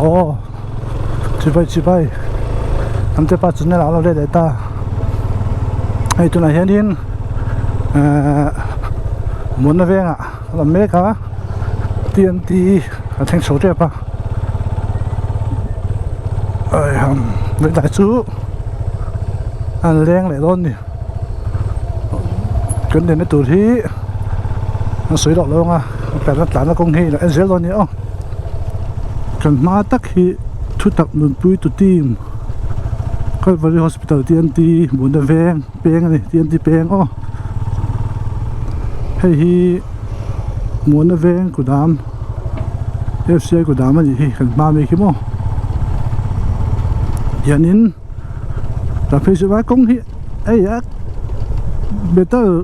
ồ chỉ bay anh sẽ bắt chúng nó lên để ta hay tụi này hiện in muốn nó về à là mấy cả tiền thì thành số đẹp à với đại chú anh lên lại luôn đi cái đến cái tủ thì nó sấy đỏ luôn à phải nó tán nó công hy là anh dễ luôn nhỉ cần mà tắc khi thu tập luôn bùi tụt tim cái vào hospital TNT muốn được về beng này TNT beng hay hi muốn được về của đám FCI của đám gì cần ba mươi kiếm hiện in là phải sự vay công hi ấy á metal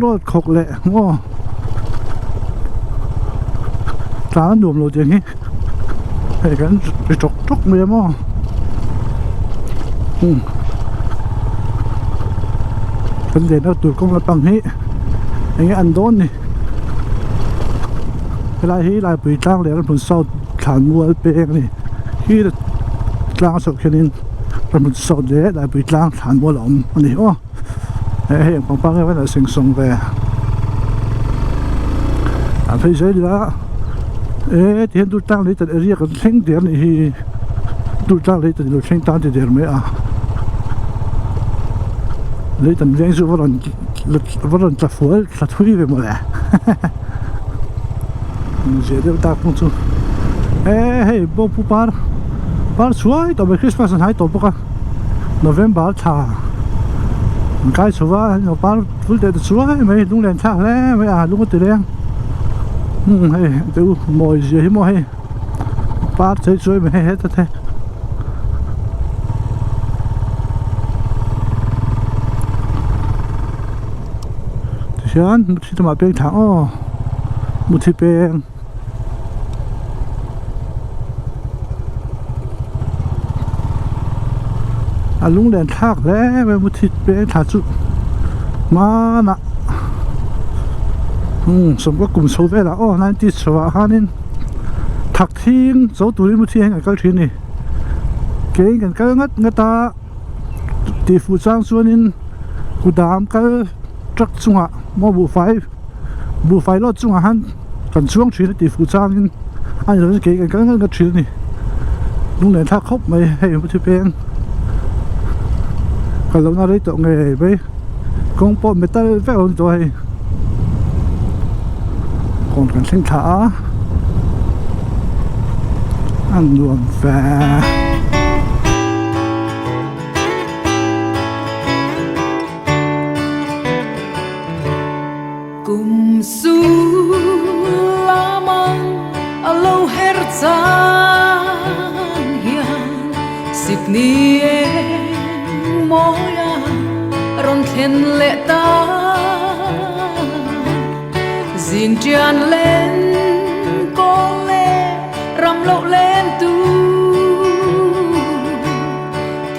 road khóc lệ trả đùm lộ tiền hi hay cái trọc mềm vấn đề nó tụi công là bằng hi anh ấy ăn đốn đi cái lại hi lại bị trang liền mình sau thản mua beng này hi là trang sọc cái nên mình sau để lại bị trang thản mua lỏng này hey bằng cái vấn đề sinh sống về phải dễ đó tiền tụi trang lấy từ area cái sinh tiền này hi tụi trang lấy từ sinh tan thì tiền mấy lấy tận viên số vẫn còn chặt phối chặt thui về một lẽ dễ được ta cũng chú hey bố phụ bar suai tao về Christmas hai tao bốc November thà cái số va nó bar full day suai mấy lúc đèn thà lẽ mấy lúc có tiền hey tôi mồi gì hết mồi bar thấy suai mấy hết thế một khi mà beng thẳng một khi beng lúng đèn thác lẽ về một khi beng thả chút mà nè sớm có cùng số về là nay tí số ha nên thạc thiên số tuổi một khi anh cái chuyện này cái ngất ta thì phụ trang xuống nên cụ đám cái trắc chung à mua bộ phái lót chung à han cần xuống chuyện thì phụ trang anh nói cái chuyện này lúc này thác khóc mày hay một thứ bên còn lúc nào đấy tụi nghề với công bộ người ta vẽ hơn rồi còn cần sinh thả ăn luôn về ni moya ron khen lệ ta gìn tràn lên có lệ ram lộ lên tu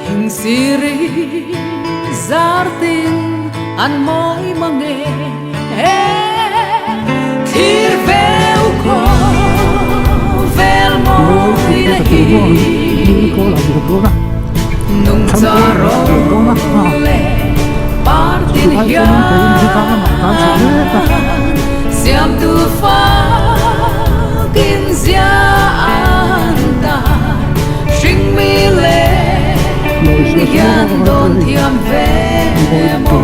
thình siri zar tin an mỏi mà nghe thir veo ko vel mỏi đây nung zarole partin hian siam tu fa kin zia anta sing mi le hian don thiam ve mo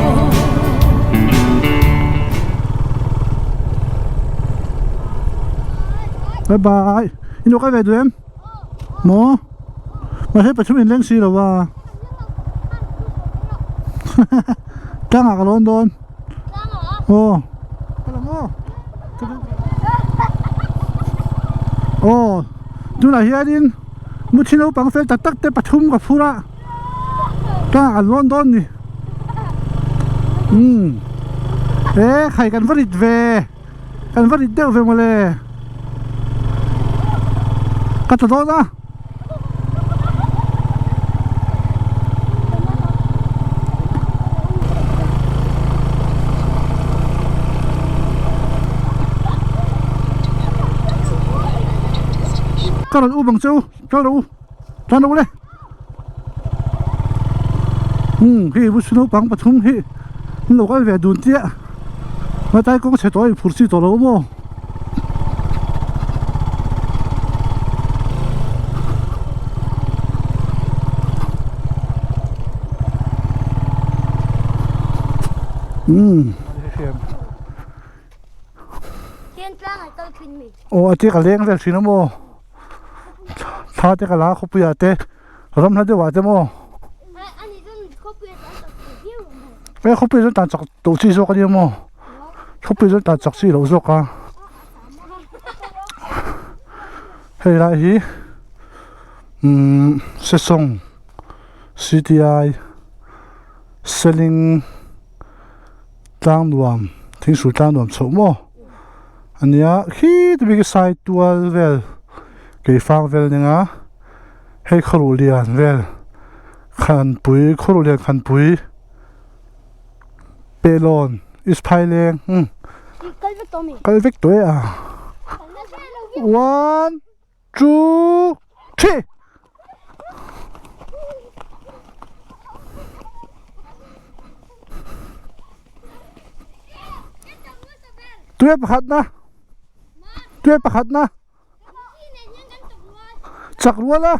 bye bye ino cái về tụi em mò mà hết phải chụp hình lên xí rồi và đang ở London ồ chúng là hiện in một chiếc áo bằng phèn tắc tắc để bắt thum gặp phu ra đang ở London nè khai cần vật ít về cần vật ít đeo về mà lẽ cắt đó ra cái là u bằng châu cái là u cho nó lên khi bút nó bằng bát thùng khi nó cái về đun tiệt mà tay cũng sẽ tối phụ sĩ tổ lâu mò Thiên trang hay câu chuyện mình. ô tiếc cái leng về xin nó mò thà tiếc cái lá không bây giờ tiếc làm hết được vậy mò Anh ấy cũng không biết anh tập kiểu mà. 왜 커피를 다 적, 또 지속하지 뭐 커피를 다 적시 로속아 헤라히 세송 CDI selling 장누암 팅술 장누암 초모 아니야 히드 비게 사이트와 벨 게이팡 벨 내가 헤이 코로리안 벨 칸부이 코로리안 칸부이 Pelon is piling. Câu việc tôi mình. Kalvik tuổi à. 1, 2, 3. Tuổi pakat na. Tuổi pakat na. Chak wala.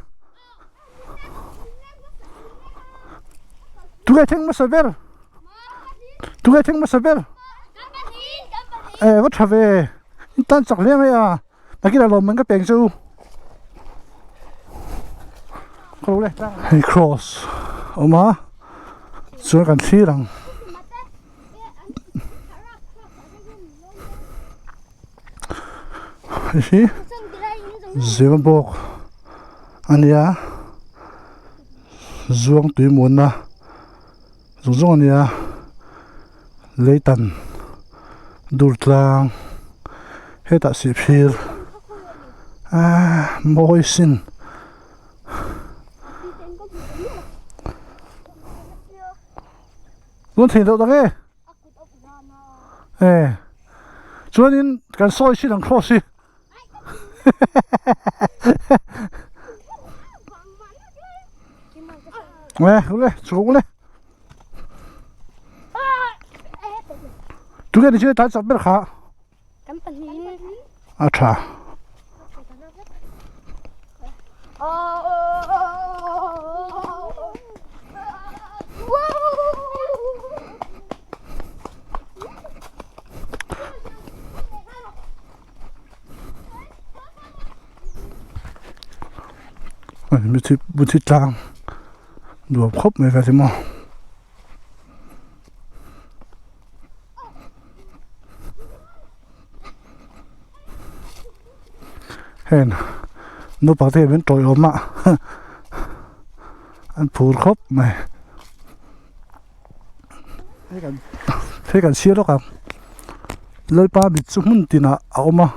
Tuổi theng masaber. Tuổi theng masaber. Ê, có trả về tan chọc lên đây à là cái là lồng mình cái bèn su không đây hey cross mà chưa cần thi rằng gì gì mà bọc anh ya zuang tùy muốn na zuang anh ya lấy tần dur tlang heta si phir moi sin luôn thấy đâu đó nghe cho nên cái soi xin thằng cross nghe lên xuống lên tu cái này ta chọn biết khá à cha bút thịt lang đùa khóc mấy cái gì mà hèn nó bảo thế bên trội ốm ạ anh phun khóc mày thế cần xia đó cả lấy ba bị chúng mình tin à ốm à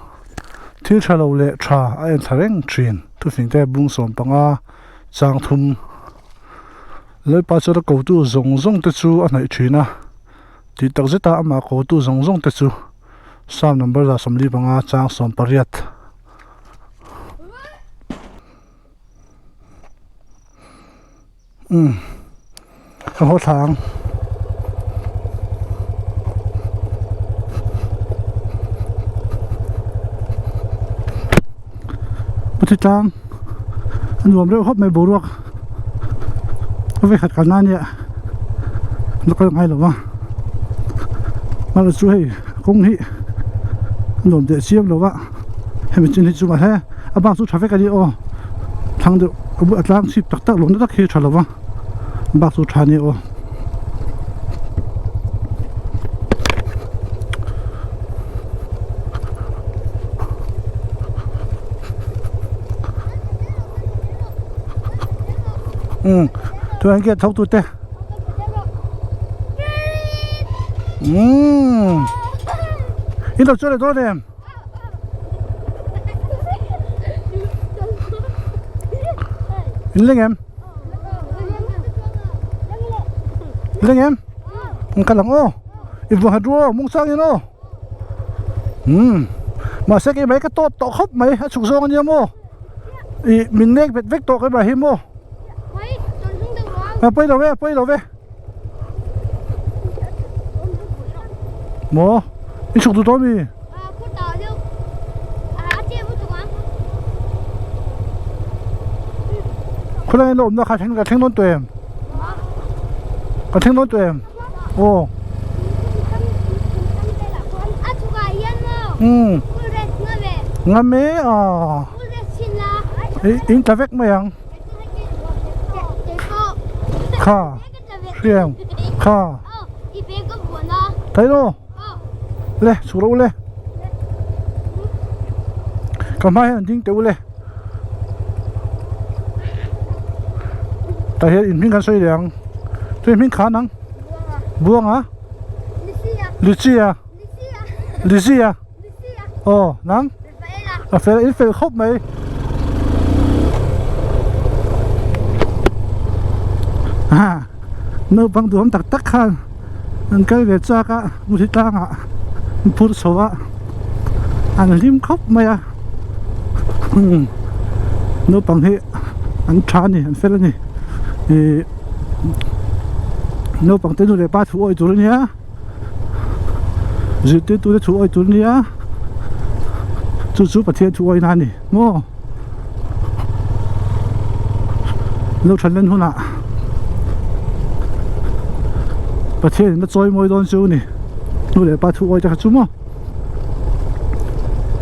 thiếu trả lâu lệ trả anh thằng rèn truyền tôi phiền thế bung sồn bằng à giang thum lấy ba cho nó cầu tu rong rong tới chú anh này truyền à thì đặc biệt ta mà cầu tu rong rong tới chú sam number là sầm li bằng à giang sồn pariat hỗ thang bút thịt lang anh luồng rêu hấp mấy bố ruột có phải khát cả nan nhỉ nó có ngay rồi mà là chú hay công hị anh luồng để chiếm rồi hay mình trên hết chú mà thế à bác chú trả phép cái gì ô thằng được bữa lang ship tắc tắc luôn tắc khi trả rồi bác chú trả nhiều tôi anh kia thấu tụt tê ít đâu cho này thôi em lên em lên em cái lăng ô ít vừa hạt rùa mông sang như nó mà sẽ cái mấy cái to to khóc mấy sụp sôi như mô ý mình nét vết vết to cái bà hiếm mô Mấy, tuần xuống đường rồi. bây giờ về mô đi chụp tụi tôi đi Cô tờ đâu? Chị em tụi con. 그래 너 엄마 같이 생돈 또 em 같이 생돈 또 em 오 Chuka yan mo. 응 Ulit na be. ngame à Ulit sila. in ta vek mà yang kha riêng kha Ibe ko buona. thấy đâu lê xuống đâu lê cầm hai hành tinh tiêu lê tại hiện mình cần xoay đèn tôi mình khả năng buông hả Lucia. Lucia Lucia. ồ nắng à phải khóc mày à nếu bằng đồ tắc tắc khan anh cái về cha cả một chút lang à phút sau á anh lim khóc mày à nếu bằng hệ anh chán nè anh phải là nè nếu bằng tên người ba chú ơi chú nhá dự tên tôi chú ơi chú nhá chú bát thiên chú ơi nè nè ngô nếu chân lên hôn à bát thiên nó trôi môi đón chú nè người ba chú ơi chắc chú mò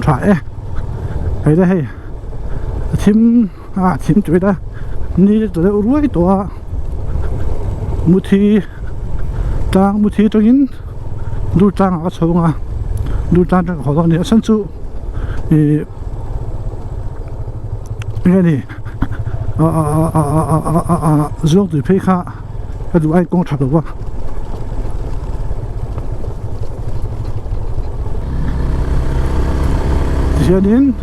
trái hay đấy hay thím thím chuối đó ni tụi nó ruồi tụi một thi trong in đu trang ở chỗ à đu trang trong họ này sân chu thì cái này dùng từ phía khác cái đồ ăn công厂的话这些年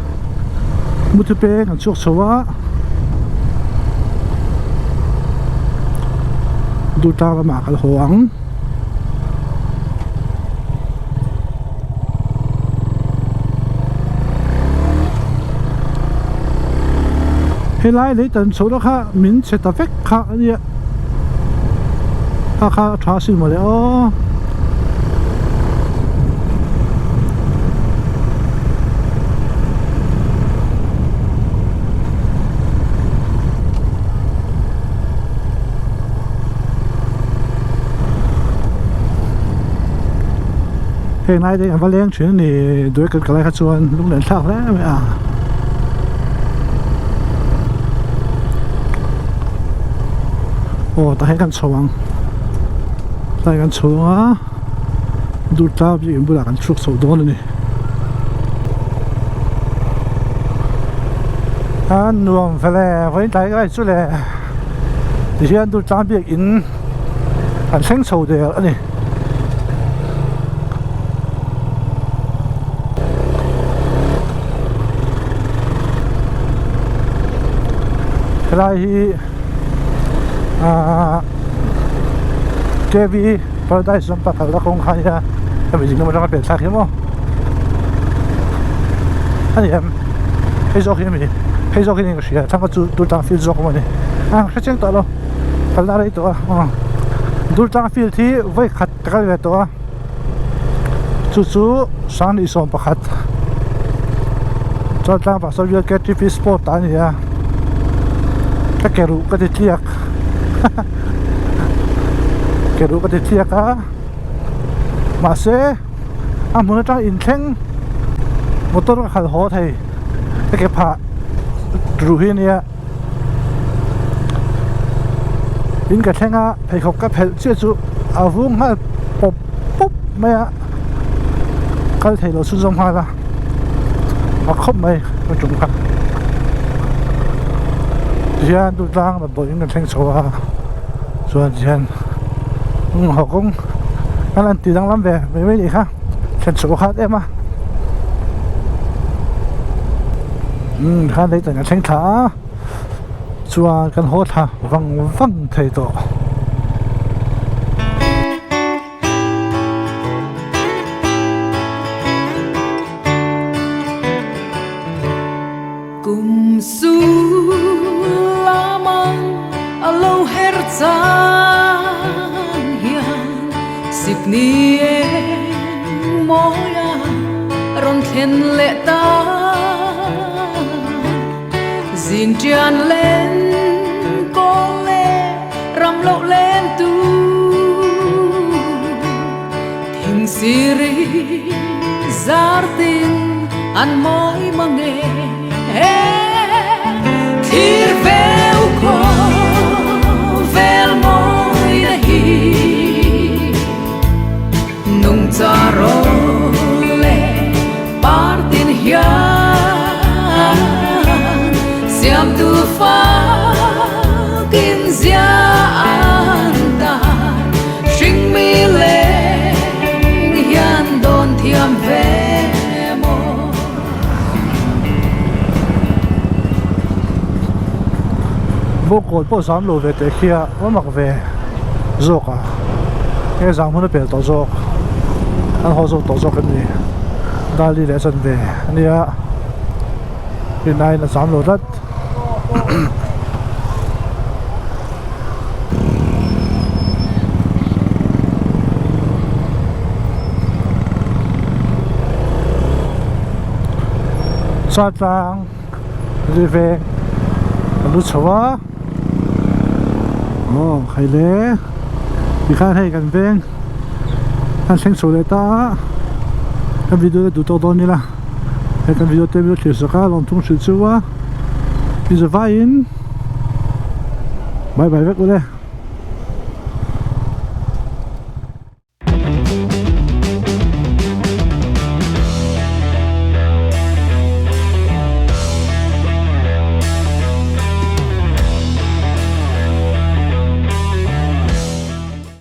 木头边很出手啊ดูตาละหมากหวงเฮลัยเลยตันโซดค่ะมินเซตาเฟกค่ะเนี่ยค่ะทราสิมาเลยอ๋อเฮลัยได้ยังว่าเลี้ยงชื่อนี่ด้วยกันกับอะไรกันชวนลุงเหลนทักแล้วไหมอ่ะโอ้แต่ให้กันชวงแต่กันชวงอ่ะดูตาพี่อิมบุระกันชุกโซโดนนี่อันนวมเฟลไว้ใจก็ได้สุดเลยดิฉันดูตาพี่อินอันเซ็งโซเดียวอันนี้อะไรเจวีพอได้สัมผัสแล้วคงใครจะแต่จริงๆมันต้องเปลี่ยนสักใช่ไหมอันนี้ให้โซ่ขึ้นมีให้โซ่ขึ้นนี่ก็เสียทั้งก็ดูตามฟิลโซ่มาเนี่ยแค่เช็คตัวเรากันอะไรตัวดูตามฟิลที่ไว้ขัดกันเลยตัวจู่ๆสารอีสองประคัดจอดตามปัสสาวะแกที่ฟิสปอร์ตอันนี้ถ้าแกรู้ก็จะเทียกแกรู้ก็จะเทียกอ่ะมาเซ่เหมือนจะอินเทงมอเตอร์ขัดหัวไทยถ้าแกผ่าดูที่นี่อินกับเทงอ่ะไปเขาก็เพลเชื่อจู่เอาฟุ้งให้ปุ๊บปุ๊บไม่อ่ะก็ไทยเราสู้สมภาระมาครบไหมมาจุ่มกัน之前都当了不应该清楚啊，所以之前学工，可能地上諗嘅，微微嚟下，清楚下啲嘛。睇你陣間清查，做下更好睇，分睇到。cùng xuống dịp ni em môi ron thiên lệ ta dìn tràn lên cô lê rầm lộ lên tu thình siri zartin an môi mang nghe thir veo ko vel môi dahi nung zarole partin hian siam tu fa kim zia anta sing mi le hian don thiam ve mo vô cột bộ sắm lô về tới kia có mặc về rốt à cái giảm hơn nó bể tổ rốt anh họ rốt tổ rốt cái gì đã đi để sân về anh à bên này là giảm lô đất sát trang đi về lúc chua khai lẽ đi khai hayกันเองanh xem số ta cái video đủ to nè là cái video tiếp theo thì sẽ có lòng tung sự chua bây giờ vai in bye bye các bạn